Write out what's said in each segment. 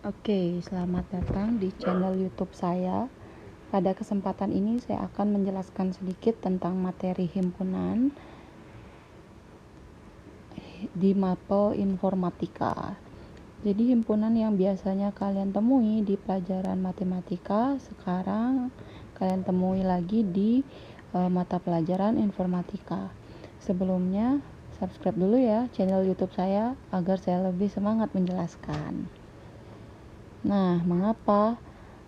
Oke, selamat datang di channel YouTube saya. Pada kesempatan ini saya akan menjelaskan sedikit tentang materi himpunan di mapel informatika. Jadi himpunan yang biasanya kalian temui di pelajaran matematika, sekarang kalian temui lagi di mata pelajaran informatika. Sebelumnya, subscribe dulu ya channel YouTube saya agar saya lebih semangat menjelaskan. Nah, mengapa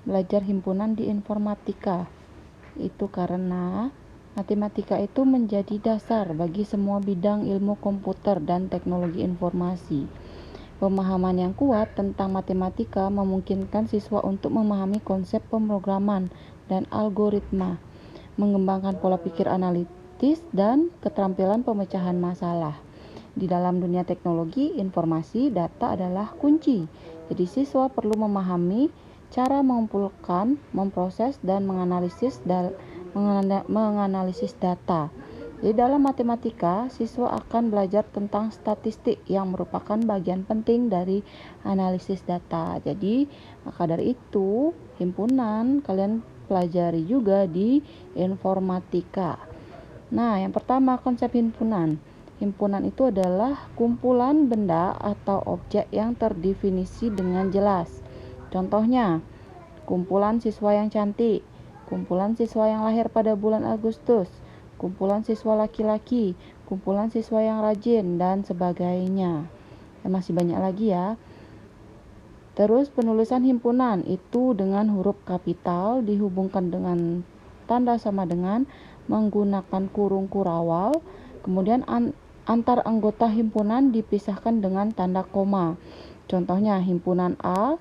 belajar himpunan di informatika? Itu karena matematika itu menjadi dasar bagi semua bidang ilmu komputer dan teknologi informasi. Pemahaman yang kuat tentang matematika memungkinkan siswa untuk memahami konsep pemrograman dan algoritma, mengembangkan pola pikir analitis dan keterampilan pemecahan masalah. Di dalam dunia teknologi, informasi data adalah kunci. Jadi siswa perlu memahami cara mengumpulkan, memproses, dan menganalisis data. Jadi dalam matematika, siswa akan belajar tentang statistik yang merupakan bagian penting dari analisis data. Jadi, maka dari itu, himpunan kalian pelajari juga di informatika. Nah, yang pertama konsep himpunan. Himpunan itu adalah kumpulan benda atau objek yang terdefinisi dengan jelas. Contohnya, kumpulan siswa yang cantik, kumpulan siswa yang lahir pada bulan Agustus, kumpulan siswa laki-laki, kumpulan siswa yang rajin, dan sebagainya. Masih banyak lagi ya. Terus penulisan himpunan itu dengan huruf kapital dihubungkan dengan tanda sama dengan menggunakan kurung kurawal, kemudian antar anggota himpunan dipisahkan dengan tanda koma. Contohnya himpunan A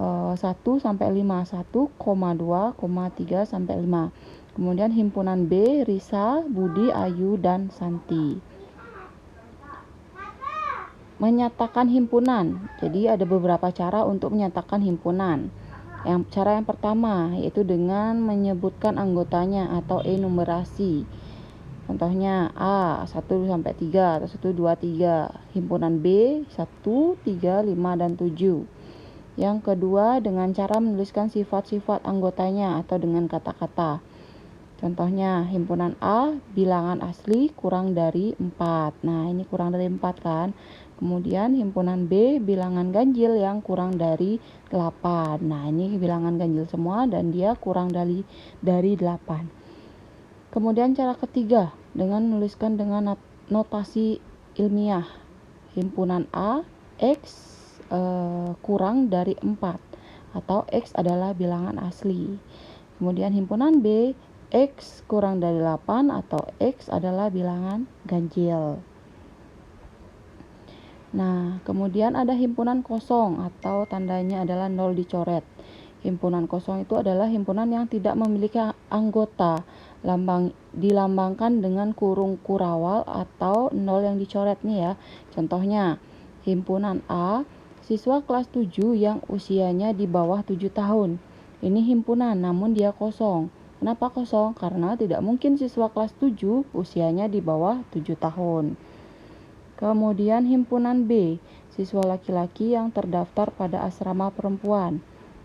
1 sampai 5, 1, 2, 3 sampai 5. Kemudian himpunan B, Risa, Budi, Ayu, dan Santi. Menyatakan himpunan. Jadi ada beberapa cara untuk menyatakan himpunan. Cara yang pertama yaitu dengan menyebutkan anggotanya atau enumerasi. Contohnya A 1 sampai 3 atau 1 2 3. Himpunan B 1 3 5 dan 7. Yang kedua dengan cara menuliskan sifat-sifat anggotanya atau dengan kata-kata. Contohnya himpunan A bilangan asli kurang dari 4. Nah, ini kurang dari 4 kan. Kemudian himpunan B bilangan ganjil yang kurang dari 8. Nah, ini bilangan ganjil semua dan dia kurang dari 8. Kemudian cara ketiga dengan menuliskan dengan notasi ilmiah. Himpunan A X kurang dari 4 atau X adalah bilangan asli. Kemudian himpunan B X kurang dari 8 atau X adalah bilangan ganjil. Nah, kemudian ada himpunan kosong atau tandanya adalah 0 dicoret. Himpunan kosong itu adalah himpunan yang tidak memiliki anggota, dilambangkan dengan kurung kurawal atau 0 yang dicoret nih ya. Contohnya, himpunan A, siswa kelas 7 yang usianya di bawah 7 tahun. Ini himpunan namun dia kosong. Kenapa kosong? Karena tidak mungkin siswa kelas 7 usianya di bawah 7 tahun. Kemudian himpunan B, siswa laki-laki yang terdaftar pada asrama perempuan.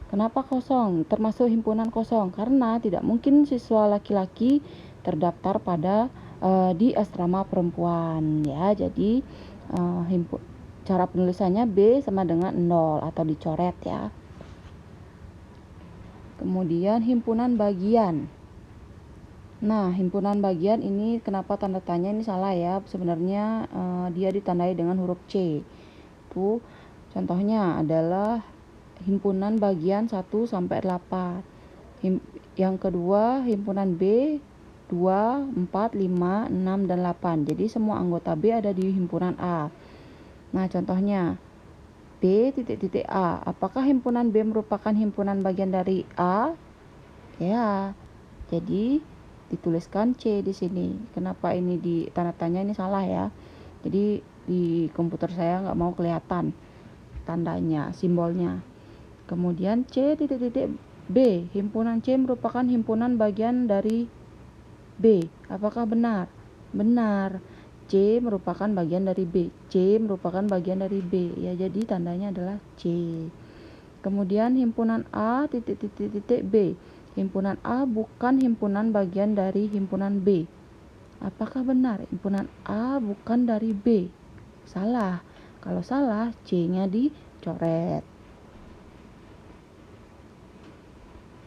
Kenapa kosong? Termasuk himpunan kosong karena tidak mungkin siswa laki-laki terdaftar pada di asrama perempuan ya. Jadi cara penulisannya B sama dengan 0 atau dicoret ya. Kemudian himpunan bagian. Nah, himpunan bagian ini kenapa tanda tanya ini salah ya? Sebenarnya dia ditandai dengan huruf C. Tuh, contohnya adalah himpunan bagian 1 sampai 8. Yang kedua, himpunan B 2, 4, 5, 6 dan 8. Jadi semua anggota B ada di himpunan A. Nah, contohnya B.A. Apakah himpunan B merupakan himpunan bagian dari A? Ya. Jadi dituliskan C di sini. Kenapa ini di tanda tanya ini salah ya? Jadi di komputer saya nggak mau kelihatan tandanya, simbolnya. Kemudian B. Himpunan C merupakan himpunan bagian dari B. Apakah benar? Benar. C merupakan bagian dari B. C merupakan bagian dari B. Ya, jadi tandanya adalah C. Kemudian himpunan A titik titik titik B. Himpunan A bukan himpunan bagian dari himpunan B. Apakah benar himpunan A bukan dari B? Salah. Kalau salah, C-nya dicoret.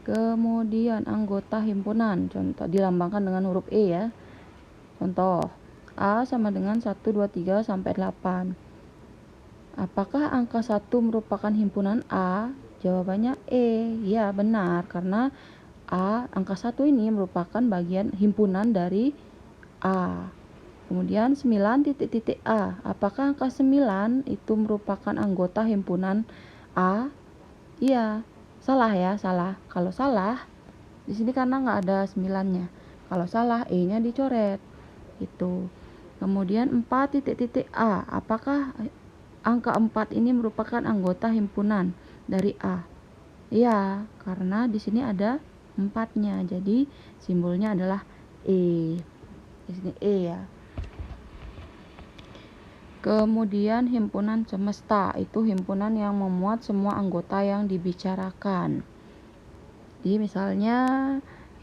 Kemudian anggota himpunan, contoh dilambangkan dengan huruf E ya. Contoh, A sama dengan 1, 2, 3 sampai 8. Apakah angka 1 merupakan himpunan A? Jawabannya E. Ya, benar, karena angka 1 ini merupakan bagian himpunan dari A. Kemudian 9 titik titik A. Apakah angka 9 itu merupakan anggota himpunan A? Iya. Salah ya, salah. Kalau salah, di sini karena nggak ada 9-nya. Kalau salah, E-nya dicoret. Itu. Kemudian 4 titik titik A. Apakah angka 4 ini merupakan anggota himpunan dari A? Iya, karena di sini ada 4-nya. Jadi simbolnya adalah E. Di sini E ya. Kemudian himpunan semesta, itu himpunan yang memuat semua anggota yang dibicarakan. Jadi misalnya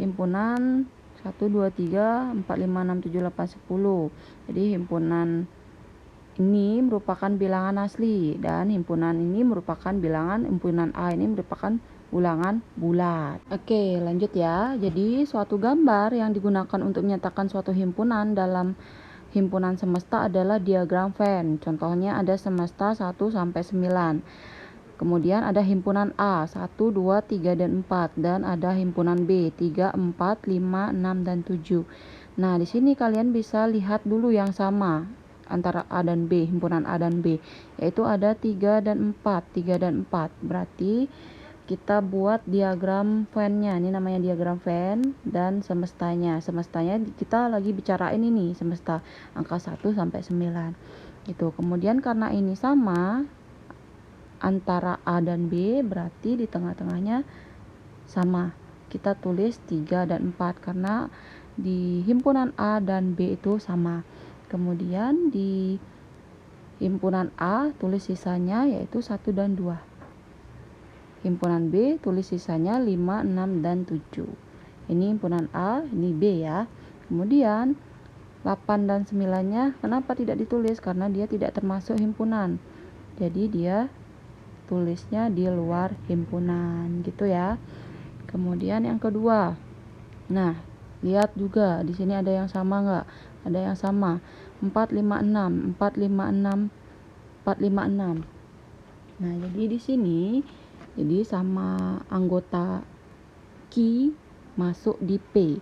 himpunan 1, 2, 3, 4, 5, 6, 7, 8, 10. Jadi himpunan ini merupakan bilangan asli dan himpunan ini merupakan bilangan, himpunan A ini merupakan ulangan bulat. Oke, lanjut ya. Jadi suatu gambar yang digunakan untuk menyatakan suatu himpunan dalam himpunan semesta adalah diagram Venn. Contohnya ada semesta 1 sampai 9. Kemudian ada himpunan A 1, 2, 3 dan 4 dan ada himpunan B 3, 4, 5, 6 dan 7. Nah, di sini kalian bisa lihat dulu yang sama antara A dan B, himpunan A dan B, yaitu ada 3 dan 4, 3 dan 4. Berarti kita buat diagram Venn-nya. Ini namanya diagram Venn dan semestanya. Semestanya kita lagi bicarain ini, semesta angka 1 sampai 9. Itu. Kemudian karena ini sama antara A dan B, berarti di tengah-tengahnya sama. Kita tulis 3 dan 4 karena di himpunan A dan B itu sama. Kemudian di himpunan A tulis sisanya yaitu 1 dan 2. Himpunan B tulis sisanya 5, 6 dan 7. Ini himpunan A, ini B ya. Kemudian 8 dan 9-nya kenapa tidak ditulis? Karena dia tidak termasuk himpunan. Jadi dia tulisnya di luar himpunan gitu ya. Kemudian yang kedua, nah lihat juga di sini ada yang sama nggak? Ada yang sama, 4, 5, 6, 4, 5, 6, 4, 5, 6. Nah jadi di sini jadi sama anggota Q masuk di P.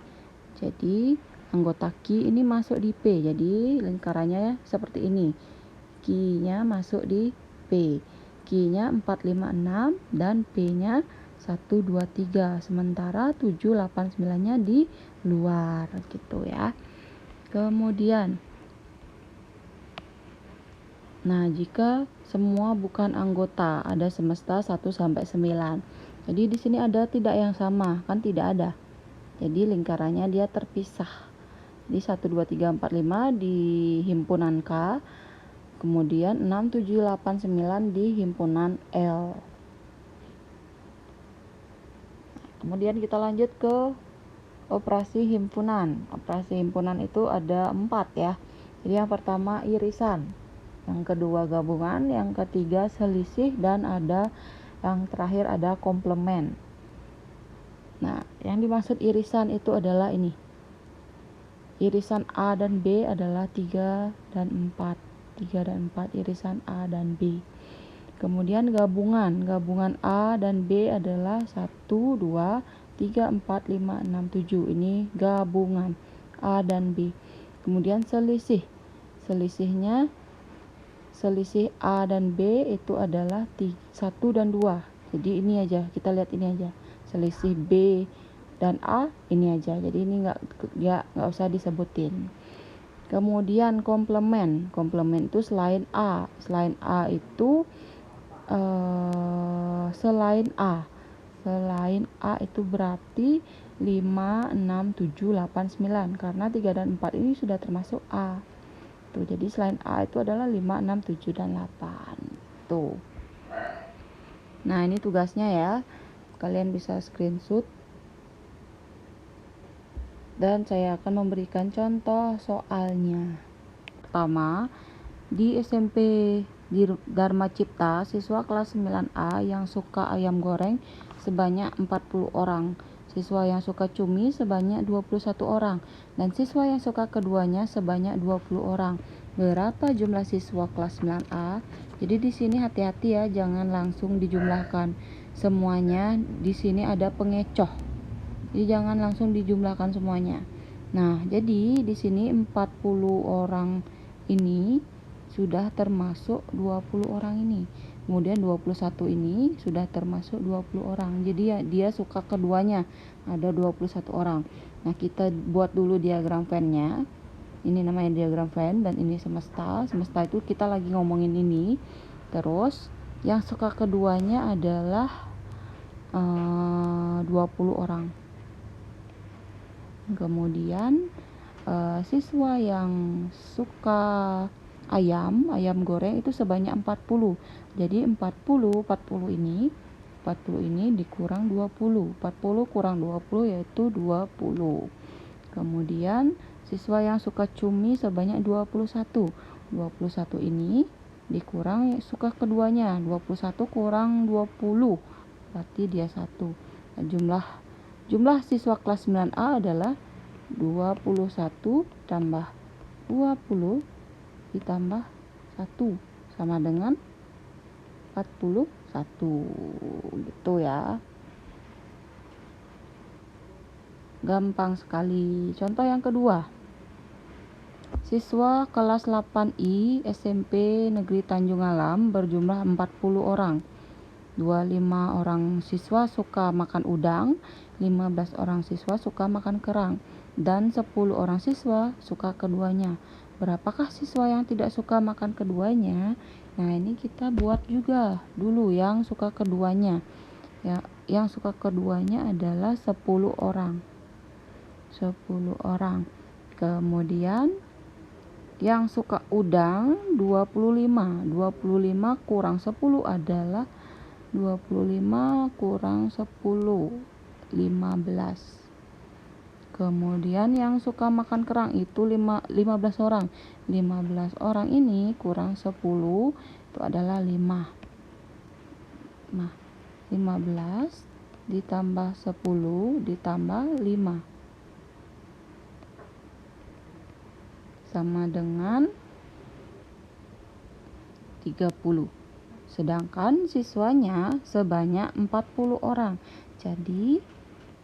Jadi anggota Q ini masuk di P. Jadi lingkarannya seperti ini. Q-nya masuk di P. Q-nya 4, 5, 6 dan P-nya 1, 2, 3. Sementara 7, 8, 9-nya di luar gitu ya. Kemudian nah, jika semua bukan anggota, ada semesta 1 sampai 9. Jadi di sini ada tidak yang sama, kan tidak ada. Jadi lingkarannya dia terpisah. Jadi 1, 2, 3, 4, 5 di himpunan K. Kemudian 6, 7, 8, 9 di himpunan L. Kemudian kita lanjut ke operasi himpunan. Operasi himpunan itu ada 4 ya. Jadi yang pertama irisan, yang kedua gabungan, yang ketiga selisih, dan ada yang terakhir ada komplement. Nah, yang dimaksud irisan itu adalah ini. Irisan A dan B adalah 3 dan 4. 3 dan 4 irisan A dan B. Kemudian gabungan A dan B adalah 1, 2, 3, 4, 5, 6, 7. Ini gabungan A dan B. Kemudian selisih A dan B itu adalah 1 dan 2. Jadi ini aja, kita lihat ini aja. Selisih B dan A ini aja. Jadi ini nggak usah disebutin. Kemudian komplement itu selain A itu selain A itu berarti 5, 6, 7, 8, 9 karena 3 dan 4 ini sudah termasuk A. Tuh, jadi selain A itu adalah 5, 6, 7 dan 8. Tuh. Nah, ini tugasnya ya. Kalian bisa screenshot. Dan saya akan memberikan contoh soalnya. Pertama, di SMP di Dharma Cipta, siswa kelas 9A yang suka ayam goreng sebanyak 40 orang, siswa yang suka cumi sebanyak 21 orang, dan siswa yang suka keduanya sebanyak 20 orang. Berapa jumlah siswa kelas 9A? Jadi di sini hati-hati ya, jangan langsung dijumlahkan. Semuanya di sini ada pengecoh. Jadi jangan langsung dijumlahkan semuanya. Nah, jadi di sini 40 orang ini sudah termasuk 20 orang ini. Kemudian 21 ini sudah termasuk 20 orang. Jadi ya, dia suka keduanya. Ada 21 orang. Nah, kita buat dulu diagram Venn-nya. Ini namanya diagram Venn dan ini semesta. Semesta itu kita lagi ngomongin ini. Terus yang suka keduanya adalah 20 orang. Kemudian siswa yang suka ayam goreng itu sebanyak 40. Jadi 40 ini dikurang 20. 40 kurang 20 yaitu 20. Kemudian siswa yang suka cumi sebanyak 21. 21 ini dikurang suka keduanya. 21 kurang 20. Berarti dia 1. Nah, jumlah siswa kelas 9A adalah 21 tambah 20 ditambah 1 sama dengan 41 gitu ya. Gampang sekali. Contoh yang kedua. Siswa kelas 8I SMP Negeri Tanjung Alam berjumlah 40 orang. 25 orang siswa suka makan udang, 15 orang siswa suka makan kerang, dan 10 orang siswa suka keduanya. Berapakah siswa yang tidak suka makan keduanya? Nah, ini kita buat juga dulu yang suka keduanya. Ya, yang suka keduanya adalah 10 orang. 10 orang. Kemudian yang suka udang 25. 25 kurang 10 adalah 25 kurang 10, 15. Kemudian yang suka makan kerang itu 15 orang. 15 orang ini kurang 10 itu adalah 5. Nah, 15 ditambah 10 ditambah 5 sama dengan 30. Sedangkan siswanya sebanyak 40 orang. Jadi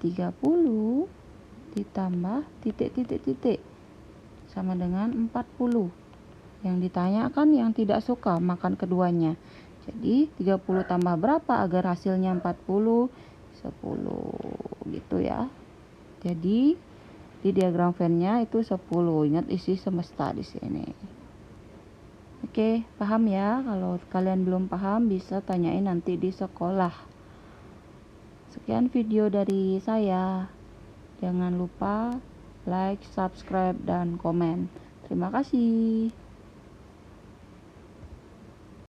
30 ditambah titik sama dengan 40. Yang ditanyakan yang tidak suka makan keduanya. Jadi 30 tambah berapa agar hasilnya 40? 10 gitu ya. Jadi di diagram Venn-nya itu 10. Ingat isi semesta di sini. Oke, paham ya? Kalau kalian belum paham bisa tanyain nanti di sekolah. Sekian video dari saya. Jangan lupa like, subscribe, dan komen. Terima kasih.